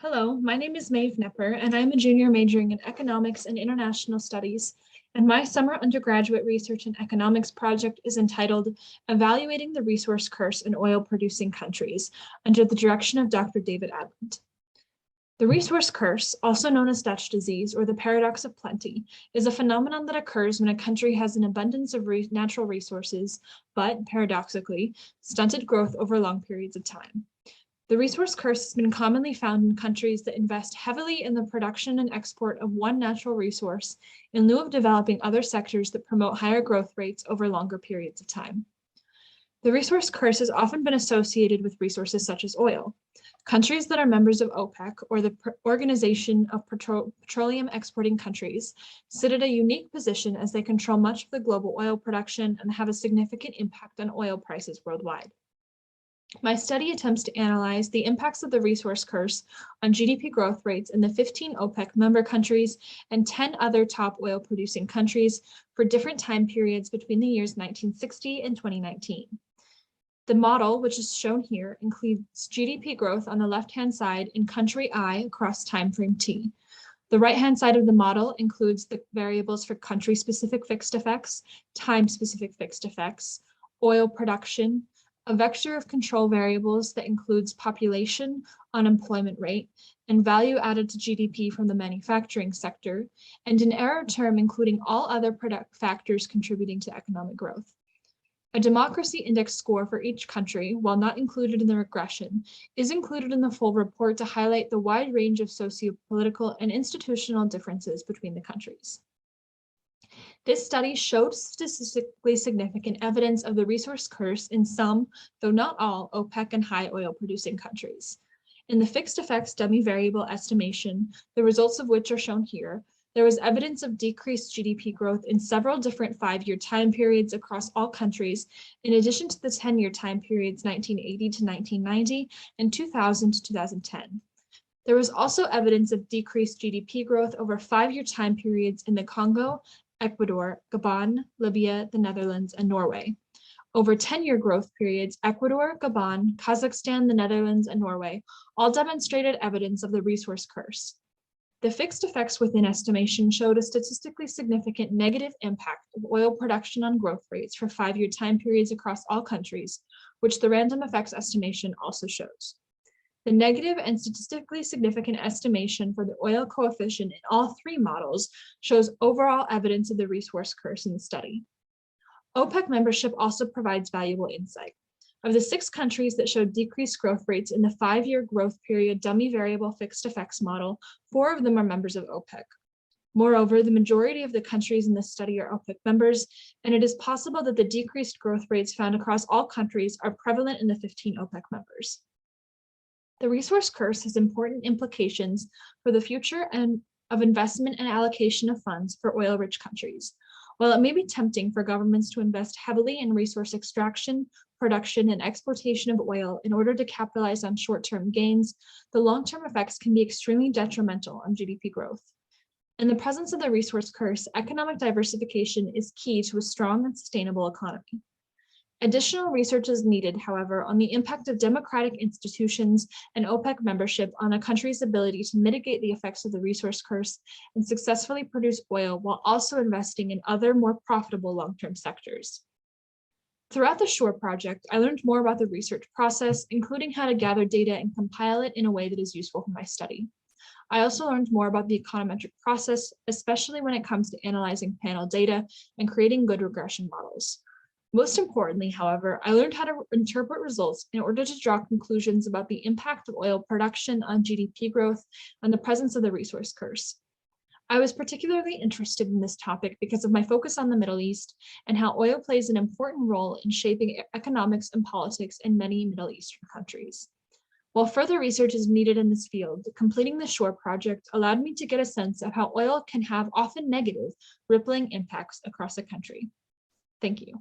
Hello, my name is Knepper, and I'm a junior majoring in economics and international studies. And my summer undergraduate research in economics project is entitled Evaluating the Resource Curse in Oil-Producing Countries under the direction of Dr. David Adland. The resource curse, also known as Dutch disease or the paradox of plenty, is a phenomenon that occurs when a country has an abundance of natural resources, but paradoxically, stunted growth over long periods of time. The resource curse has been commonly found in countries that invest heavily in the production and export of one natural resource in lieu of developing other sectors that promote higher growth rates over longer periods of time. The resource curse has often been associated with resources such as oil. Countries that are members of OPEC, or the Organization of Petroleum Exporting Countries, sit at a unique position as they control much of the global oil production and have a significant impact on oil prices worldwide. My study attempts to analyze the impacts of the resource curse on GDP growth rates in the 15 OPEC member countries and 10 other top oil-producing countries for different time periods between the years 1960 and 2019. The model, which is shown here, includes GDP growth on the left-hand side in country I across timeframe T. The right-hand side of the model includes the variables for country-specific fixed effects, time-specific fixed effects, oil production, a vector of control variables that includes population, unemployment rate, and value added to GDP from the manufacturing sector, and an error term including all other product factors contributing to economic growth. A democracy index score for each country, while not included in the regression, is included in the full report to highlight the wide range of socio-political and institutional differences between the countries. This study showed statistically significant evidence of the resource curse in some, though not all, OPEC and high oil producing countries. In the fixed effects dummy variable estimation, the results of which are shown here, there was evidence of decreased GDP growth in several different 5-year time periods across all countries, in addition to the 10-year time periods 1980 to 1990 and 2000 to 2010. There was also evidence of decreased GDP growth over 5-year time periods in the Congo, Ecuador, Gabon, Libya, the Netherlands, and Norway. Over 10-year growth periods, Ecuador, Gabon, Kazakhstan, the Netherlands, and Norway all demonstrated evidence of the resource curse. The fixed effects within estimation showed a statistically significant negative impact of oil production on growth rates for 5-year time periods across all countries, which the random effects estimation also shows. The negative and statistically significant estimation for the oil coefficient in all 3 models shows overall evidence of the resource curse in the study. OPEC membership also provides valuable insight. Of the 6 countries that showed decreased growth rates in the 5-year growth period dummy variable fixed effects model, 4 of them are members of OPEC. Moreover, the majority of the countries in this study are OPEC members, and it is possible that the decreased growth rates found across all countries are prevalent in the 15 OPEC members. The resource curse has important implications for the future of investment and allocation of funds for oil-rich countries. While it may be tempting for governments to invest heavily in resource extraction, production, and exportation of oil in order to capitalize on short-term gains, the long-term effects can be extremely detrimental on GDP growth. In the presence of the resource curse, economic diversification is key to a strong and sustainable economy. Additional research is needed, however, on the impact of democratic institutions and OPEC membership on a country's ability to mitigate the effects of the resource curse and successfully produce oil while also investing in other more profitable long-term sectors. Throughout the SURE project, I learned more about the research process, including how to gather data and compile it in a way that is useful for my study. I also learned more about the econometric process, especially when it comes to analyzing panel data and creating good regression models. Most importantly, however, I learned how to interpret results in order to draw conclusions about the impact of oil production on GDP growth and the presence of the resource curse. I was particularly interested in this topic because of my focus on the Middle East and how oil plays an important role in shaping economics and politics in many Middle Eastern countries. While further research is needed in this field, completing the SURE project allowed me to get a sense of how oil can have often negative, rippling impacts across a country. Thank you.